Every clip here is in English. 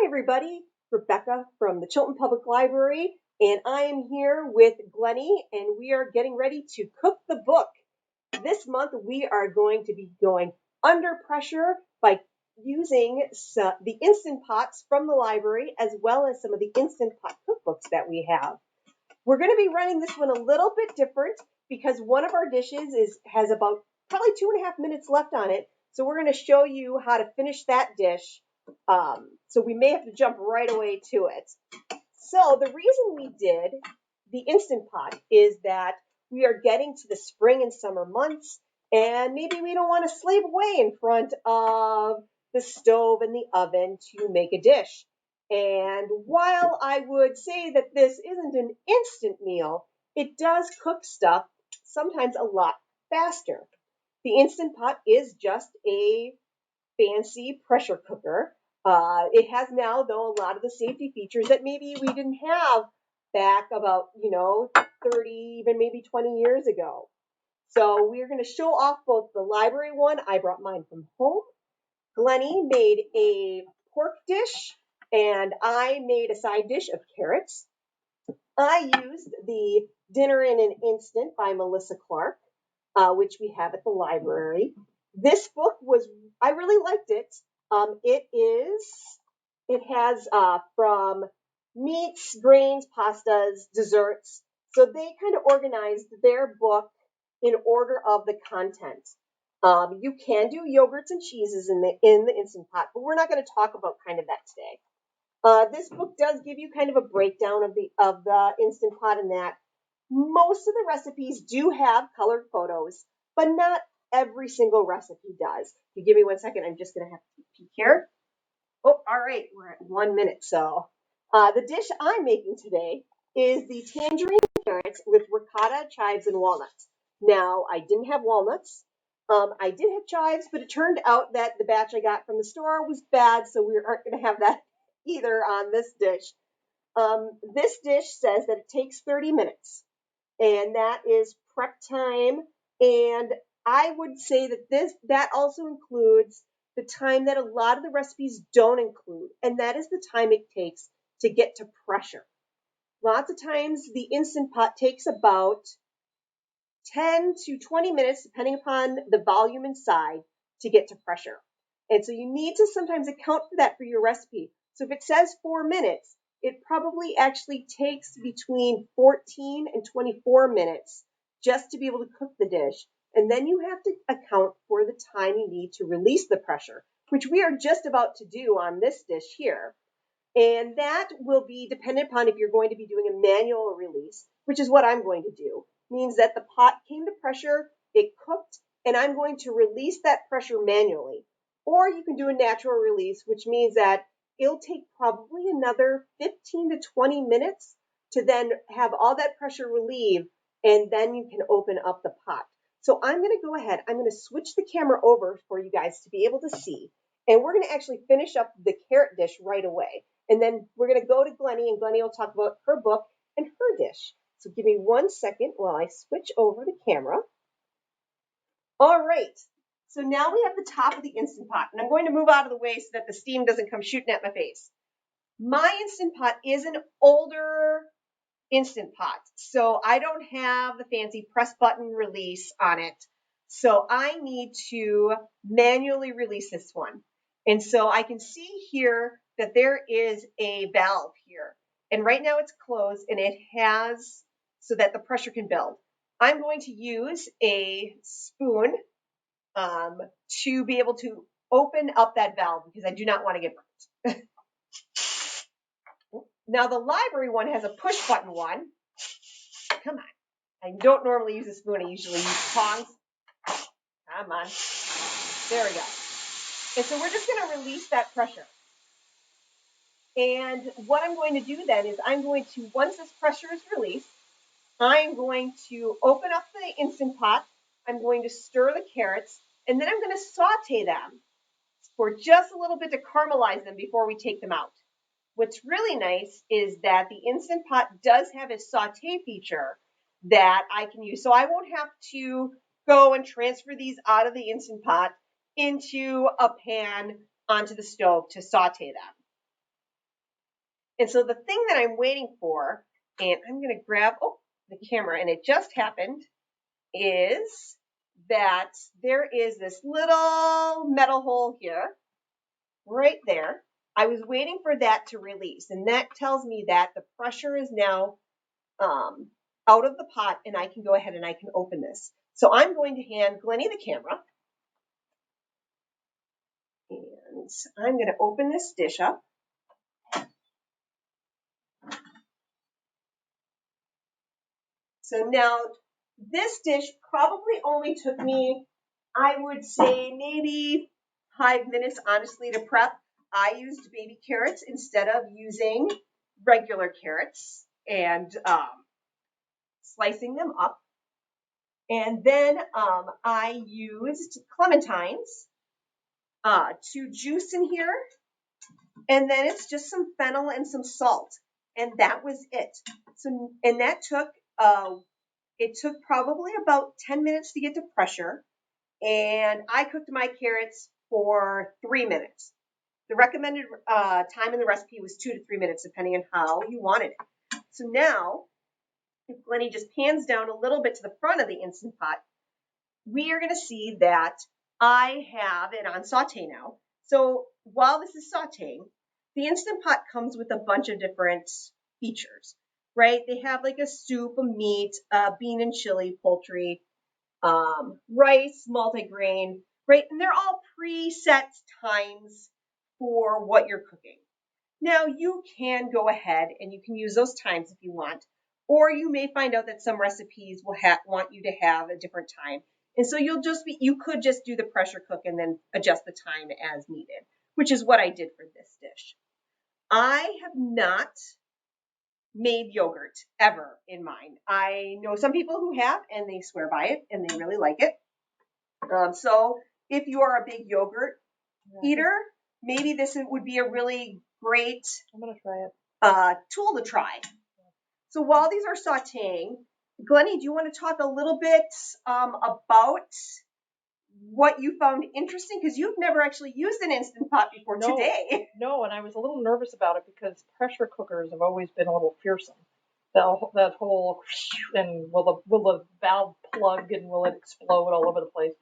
everybody, Rebecca from the Chilton Public Library, and I am here with Glenny, and we are getting ready to cook the book. This month we are going to be going under pressure by using the Instant Pots from the library as well as some of the Instant Pot cookbooks that we have. We're going to be running this one a little bit different because one of our dishes has about probably 2.5 minutes left on it. So we're going to show you how to finish that dish. So we may have to jump right away to it. So the reason we did the Instant Pot is that we are getting to the spring and summer months, and maybe we don't want to slave away in front of the stove and the oven to make a dish. And while I would say that this isn't an instant meal, it does cook stuff sometimes a lot faster. The Instant Pot is just a fancy pressure cooker. It has now, though, a lot of the safety features that maybe we didn't have back about, 30, even maybe 20 years ago. So we're going to show off both the library one. I brought mine from home. Glenny made a pork dish, and I made a side dish of carrots. I used the Dinner in an Instant by Melissa Clark, which we have at the library. This book I really liked it. It has from meats, grains, pastas, desserts. So they kind of organized their book in order of the content. You can do yogurts and cheeses in the Instant Pot, but we're not going to talk about kind of that today. This book does give you kind of a breakdown of the Instant Pot in that most of the recipes do have colored photos, but not every single recipe does. If you give me 1 second, I'm just going to have to peek here. Oh, all right, we're at 1 minute. So the dish I'm making today is the tangerine carrots with ricotta, chives, and walnuts. Now, I didn't have walnuts. I did have chives, but it turned out that the batch I got from the store was bad, so we aren't going to have that either on this dish. This dish says that it takes 30 minutes, and that is prep time. And I would say that also includes the time that a lot of the recipes don't include, and that is the time it takes to get to pressure. Lots of times the Instant Pot takes about 10 to 20 minutes, depending upon the volume inside, to get to pressure. And so you need to sometimes account for that for your recipe. So if it says 4 minutes, it probably actually takes between 14 and 24 minutes just to be able to cook the dish. And then you have to account for the time you need to release the pressure, which we are just about to do on this dish here. And that will be dependent upon if you're going to be doing a manual release, which is what I'm going to do. Means that the pot came to pressure, it cooked, and I'm going to release that pressure manually. Or you can do a natural release, which means that it'll take probably another 15 to 20 minutes to then have all that pressure relieve, and then you can open up the pot. So I'm going to go ahead, I'm going to switch the camera over for you guys to be able to see, and we're going to actually finish up the carrot dish right away. And then we're going to go to Glenny, and Glenny will talk about her book and her dish. So give me 1 second while I switch over the camera. All right. So now we have the top of the Instant Pot, and I'm going to move out of the way so that the steam doesn't come shooting at my face. My Instant Pot is an older Instant Pot, so I don't have the fancy press button release on it. So I need to manually release this one. And so I can see here that there is a valve here. And right now it's closed, and it has so that the pressure can build. I'm going to use a spoon to be able to open up that valve because I do not want to get burnt. Now the library one has a push button one. Come on. I don't normally use a spoon. I usually use tongs. Come on. There we go. And so we're just going to release that pressure. And what I'm going to do then is I'm going to, once this pressure is released, I'm going to open up the Instant Pot. I'm going to stir the carrots, and then I'm going to saute them for just a little bit to caramelize them before we take them out. What's really nice is that the Instant Pot does have a saute feature that I can use. So I won't have to go and transfer these out of the Instant Pot into a pan onto the stove to saute them. And so the thing that I'm waiting for, and I'm going to grab the camera, and it just happened, is that there is this little metal hole here, right there. I was waiting for that to release, and that tells me that the pressure is now out of the pot, and I can go ahead and I can open this. So I'm going to hand Glenny the camera, and I'm going to open this dish up. So now this dish probably only took me, I would say, maybe 5 minutes, honestly, to prep. I used baby carrots instead of using regular carrots and slicing them up. And then I used clementines to juice in here. And then it's just some fennel and some salt. And that was it. So, and that took, it took probably about 10 minutes to get to pressure. And I cooked my carrots for 3 minutes. The recommended time in the recipe was 2 to 3 minutes, depending on how you wanted it. So now, if Glenny just pans down a little bit to the front of the Instant Pot, we are going to see that I have it on saute now. So while this is sauteing, the Instant Pot comes with a bunch of different features, right? They have like a soup, a meat, bean and chili, poultry, rice, multigrain, right? And they're all preset times for what you're cooking. Now you can go ahead and you can use those times if you want, or you may find out that some recipes will want you to have a different time. And so you could just do the pressure cook and then adjust the time as needed, which is what I did for this dish. I have not made yogurt ever in mine. I know some people who have, and they swear by it, and they really like it. So if you are a big yogurt eater, maybe this would be a really great I'm gonna try it. Tool to try. So while these are sauteing, Glenny, do you want to talk a little bit about what you found interesting? Because you've never actually used an Instant Pot before today. No, and I was a little nervous about it because pressure cookers have always been a little fearsome. That whole, and will the valve plug and will it explode all over the place?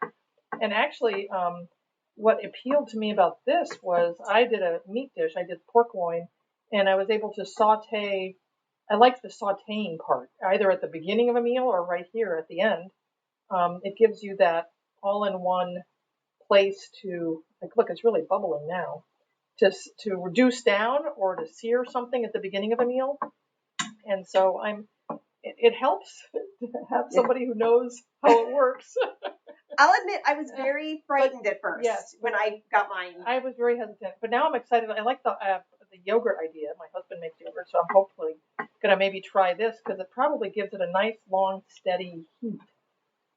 And actually, what appealed to me about this was I did a meat dish. I did pork loin, and I was able to saute. I liked the sauteing part, either at the beginning of a meal or right here at the end. It gives you that all-in-one place to, like, look, it's really bubbling now, to reduce down or to sear something at the beginning of a meal. And so it helps to have somebody who knows how it works. I'll admit I was very frightened at first when I got mine. I was very hesitant, but now I'm excited. I like the yogurt idea. My husband makes yogurt, so I'm hopefully going to maybe try this because it probably gives it a nice, long, steady heat,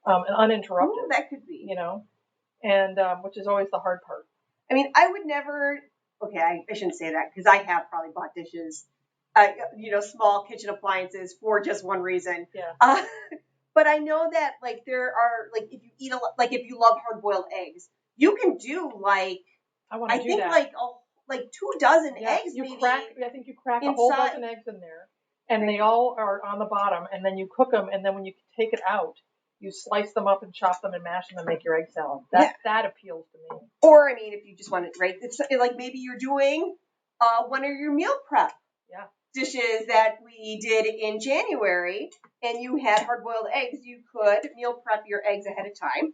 and uninterrupted. Ooh, that could be. You know, and which is always the hard part. I mean, I would never, okay, I shouldn't say that because I have probably bought dishes, small kitchen appliances for just one reason. Yeah. But I know that, like, there are, like, if you eat if you love hard-boiled eggs, you can do, like, I think, like 2 dozen eggs, you maybe. I think you crack a whole dozen eggs in there, and they all are on the bottom, and then you cook them, and then when you take it out, you slice them up and chop them and mash them and make your egg salad. That appeals to me. Or, I mean, if you just want it, right, it's like maybe you're doing one of your meal prep dishes that we did in January, and you had hard-boiled eggs, you could meal prep your eggs ahead of time.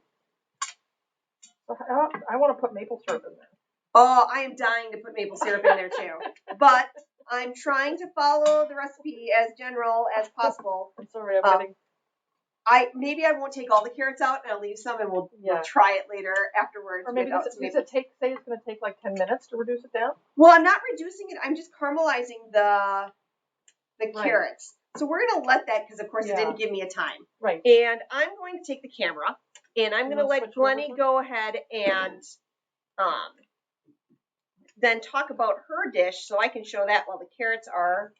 I want to put maple syrup in there. Oh, I am dying to put maple syrup in there too. But I'm trying to follow the recipe as general as possible. I'm sorry, I'm getting... Maybe I won't take all the carrots out and I'll leave some and we'll try it later afterwards. Or maybe say it's going to take like 10 minutes to reduce it down? Well, I'm not reducing it. I'm just caramelizing the carrots. So we're going to let that, because of course it didn't give me a time. Right. And I'm going to take the camera and I'm going to let Glenny go ahead and then talk about her dish so I can show that while the carrots are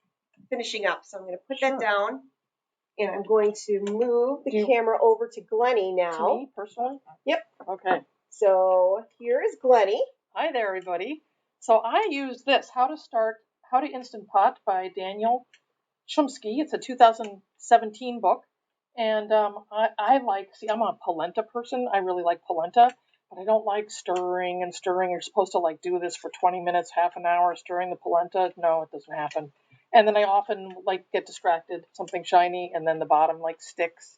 finishing up. So I'm going to put that down. And I'm going to move the camera over to Glenny now. To me, personally? Yep. Okay. So here is Glenny. Hi there, everybody. So I use this, how How to Instant Pot by Daniel Shumski. It's a 2017 book. And I like, see, I'm a polenta person. I really like polenta, but I don't like stirring and stirring. You're supposed to like do this for 20 minutes, half an hour, stirring the polenta. No, it doesn't happen. And then I often like get distracted, something shiny, and then the bottom like sticks.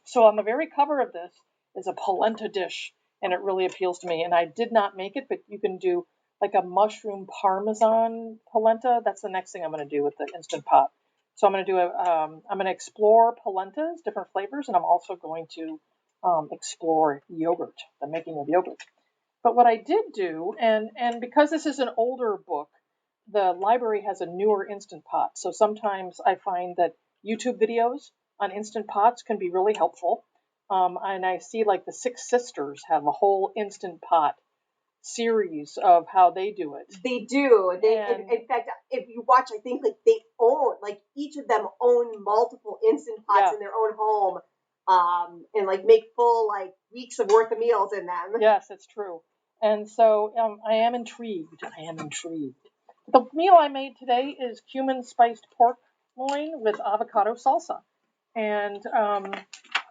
So on the very cover of this is a polenta dish, and it really appeals to me. And I did not make it, but you can do like a mushroom parmesan polenta. That's the next thing I'm going to do with the Instant Pot. So I'm going to do I'm going to explore polentas, different flavors, and I'm also going to explore yogurt, the making of yogurt. But what I did do, and because this is an older book, the library has a newer Instant Pot. So sometimes I find that YouTube videos on Instant Pots can be really helpful. And I see like the Six Sisters have a whole Instant Pot series of how they do it. They do. In fact, if you watch, I think like they own, like each of them own multiple Instant Pots in their own home, and like make full like weeks of worth of meals in them. Yes, it's true. And so I am intrigued. The meal I made today is cumin spiced pork loin with avocado salsa, and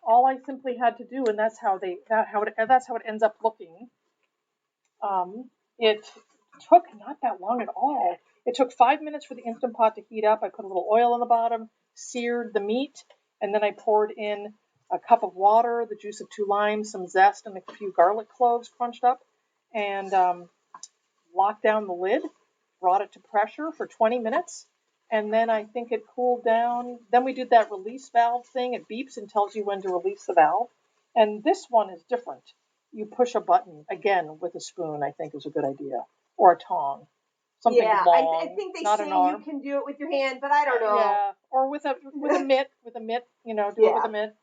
all I simply had to do, and that's how it ends up looking. It took not that long at all. It took 5 minutes for the Instant Pot to heat up. I put a little oil on the bottom, seared the meat, and then I poured in a cup of water, the juice of 2 limes, some zest, and a few garlic cloves crunched up, and locked down the lid, brought it to pressure for 20 minutes, and then I think it cooled down. Then we did that release valve thing. It beeps and tells you when to release the valve. And this one is different. You push a button, again, with a spoon, I think is a good idea, or a tong. Something long, I think they not say an arm. you can do it with your hand, but I don't know. Yeah, or with a mitt, do it with a mitt.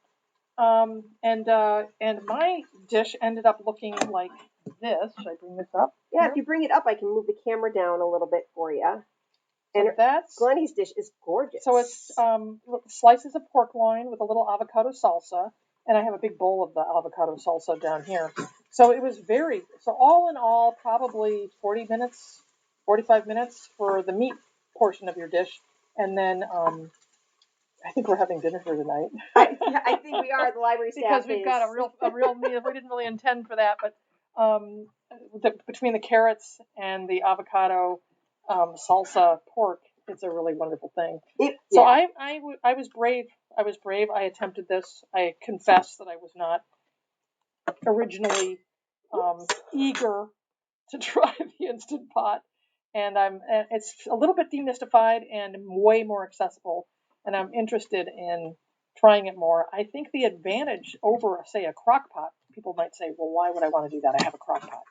And my dish ended up looking like this. Should I bring this up? Yeah, here? If you bring it up, I can move the camera down a little bit for you. And that's Glenny's dish is gorgeous. So it's slices of pork loin with a little avocado salsa, and I have a big bowl of the avocado salsa down here. So it was all in all, probably 40 minutes, 45 minutes for the meat portion of your dish, and then I think we're having dinner here tonight. I think we are. The library staff because we've got a real meal. We didn't really intend for that, but between the carrots and the avocado salsa pork, it's a really wonderful thing. So I was brave. I attempted this. I confess that I was not originally eager to try the Instant Pot, and it's a little bit demystified and way more accessible, and I'm interested in trying it more. I think the advantage over, say, a crock pot, people might say, well, why would I want to do that? I have a crock pot.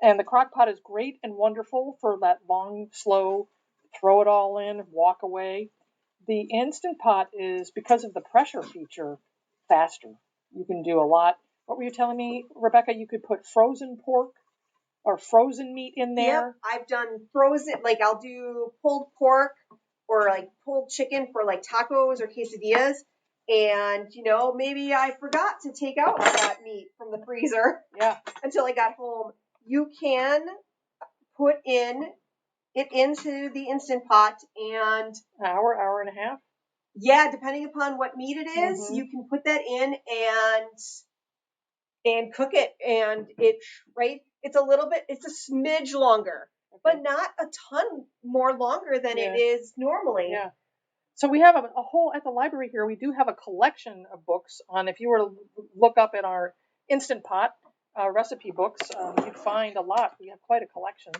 And the crock pot is great and wonderful for that long, slow, throw it all in, walk away. The Instant Pot is, because of the pressure feature, faster. You can do a lot. What were you telling me, Rebecca? You could put frozen pork or frozen meat in there? Yep, I've done frozen, like I'll do pulled pork or like pulled chicken for like tacos or quesadillas. And, maybe I forgot to take out that meat from the freezer until I got home. You can put it into the Instant Pot and hour and a half. Yeah, depending upon what meat it is, you can put that in and cook it, and it's a smidge longer, but not a ton more longer than it is normally. Yeah. So we have a whole, at the library here, we do have a collection of books on, if you were to look up in our Instant Pot recipe books, you'd find a lot. We have quite a collection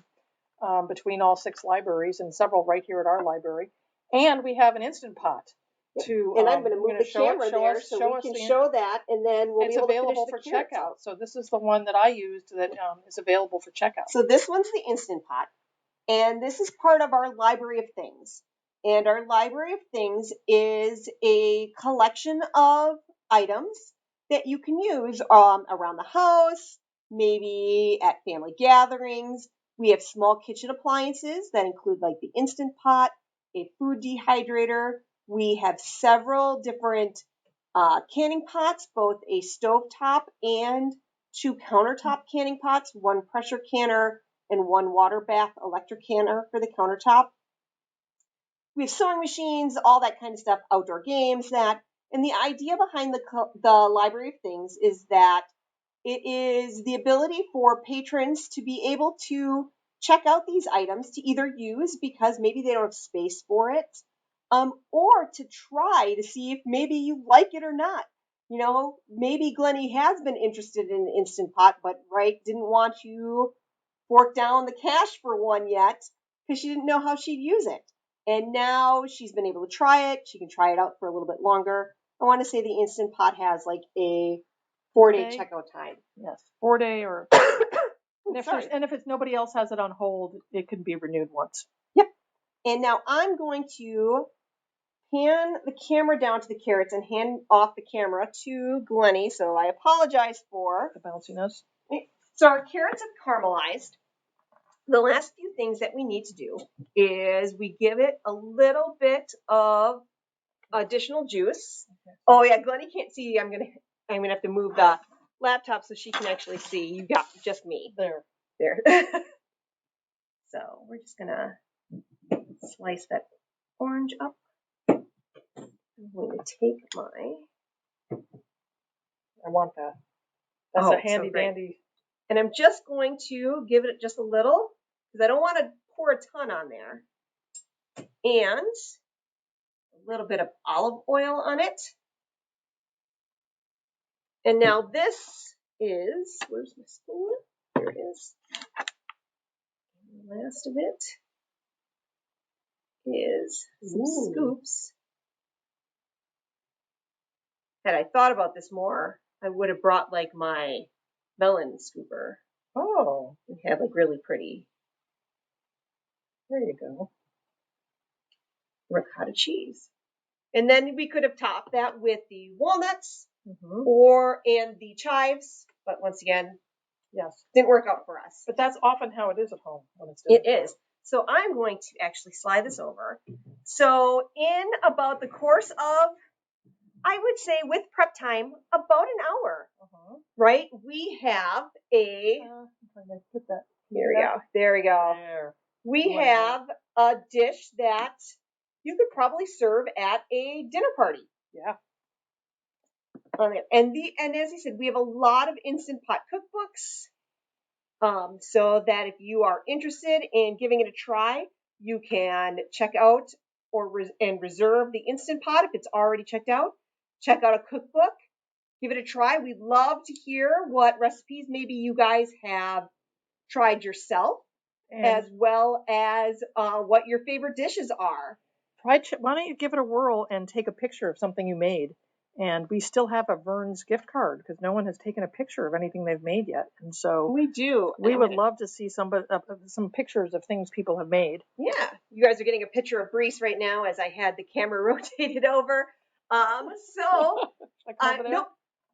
between all 6 libraries and several right here at our library. And we have an Instant Pot. And I'm going to move the camera there so we can show that, and then we'll be able to finish the carrots checkout. So this is the one that I used that is available for checkout. So this one's the Instant Pot, and this is part of our Library of Things. And our Library of Things is a collection of items that you can use around the house, maybe at family gatherings. We have small kitchen appliances that include like the Instant Pot, a food dehydrator. We have several different canning pots, both a stovetop and 2 countertop canning pots, 1 pressure canner and 1 water bath electric canner for the countertop. we have sewing machines, all that kind of stuff, outdoor games, that. And the idea behind the Library of Things is that it is the ability for patrons to be able to check out these items to either use because maybe they don't have space for it, or to try to see if maybe you like it or not. You know, maybe Glenny has been interested in an Instant Pot, but didn't want you fork down the cash for one yet because she didn't know how she'd use it. And now she's been able to try it. She can try it out for a little bit longer. I want to say the Instant Pot has like a 4-day checkout time. Yes, 4-day or. And if it's nobody else has it on hold, it can be renewed once. Yep. And now I'm going to pan the camera down to the carrots and hand off the camera to Glenny. So I apologize for the bounciness. So our carrots have caramelized. The last few things that we need to do is we give it a little bit of additional juice. Okay. Oh yeah, Glenny can't see. I'm gonna have to move the laptop so she can actually see. You got just me. There. So we're just gonna slice that orange up. I'm going to take I want that. That's a handy dandy. And I'm just going to give it just a little because I don't want to pour a ton on there. And a little bit of olive oil on it. And now this is, where's my spoon? Here it is. And the last of it is some scoops. Had I thought about this more, I would have brought like my melon scooper. Oh. And had like really pretty. There you go. Ricotta cheese. And then we could have topped that with the walnuts and the chives. But once again, yes, didn't work out for us. But that's often how it is at home when it's done. It is. So I'm going to actually slide this over. So in about the course of, I would say with prep time, about an hour, right? We have I'm trying to put that. There we go. There. We have a dish that you could probably serve at a dinner party. Yeah. And as I said, we have a lot of Instant Pot cookbooks. So that if you are interested in giving it a try, you can check out and reserve the Instant Pot if it's already checked out. Check out a cookbook. Give it a try. We'd love to hear what recipes maybe you guys have tried yourself, as well as what your favorite dishes are. Why don't you give it a whirl and take a picture of something you made? And we still have a Vern's gift card because no one has taken a picture of anything they've made yet. And so we do. We would love to see some pictures of things people have made. Yeah, you guys are getting a picture of Brees right now as I had the camera rotated over. Nope.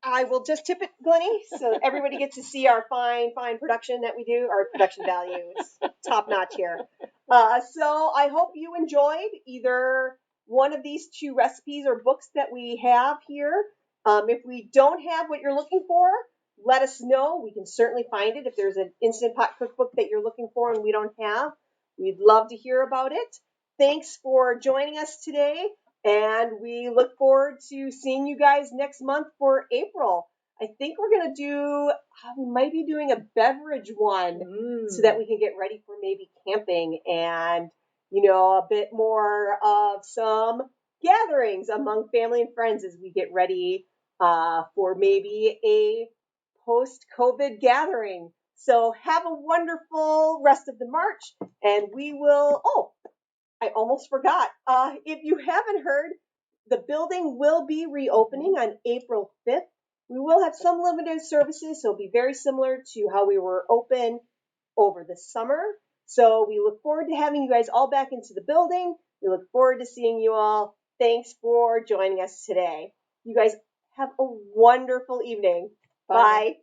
I will just tip it, Glenny, so everybody gets to see our fine production that we do. Our production value is top notch here. So I hope you enjoyed either one of these two recipes or books that we have here. If we don't have what you're looking for, let us know. We can certainly find it. If there's an Instant Pot cookbook that you're looking for and we don't have, we'd love to hear about it. Thanks for joining us today. And we look forward to seeing you guys next month for April. I think we're going to we might be doing a beverage one so that we can get ready for maybe camping and, a bit more of some gatherings among family and friends as we get ready for maybe a post-COVID gathering. So have a wonderful rest of the March, and we will, I almost forgot. If you haven't heard, the building will be reopening on April 5th. We will have some limited services, so it'll be very similar to how we were open over the summer. So we look forward to having you guys all back into the building. We look forward to seeing you all. Thanks for joining us today. You guys have a wonderful evening. Bye.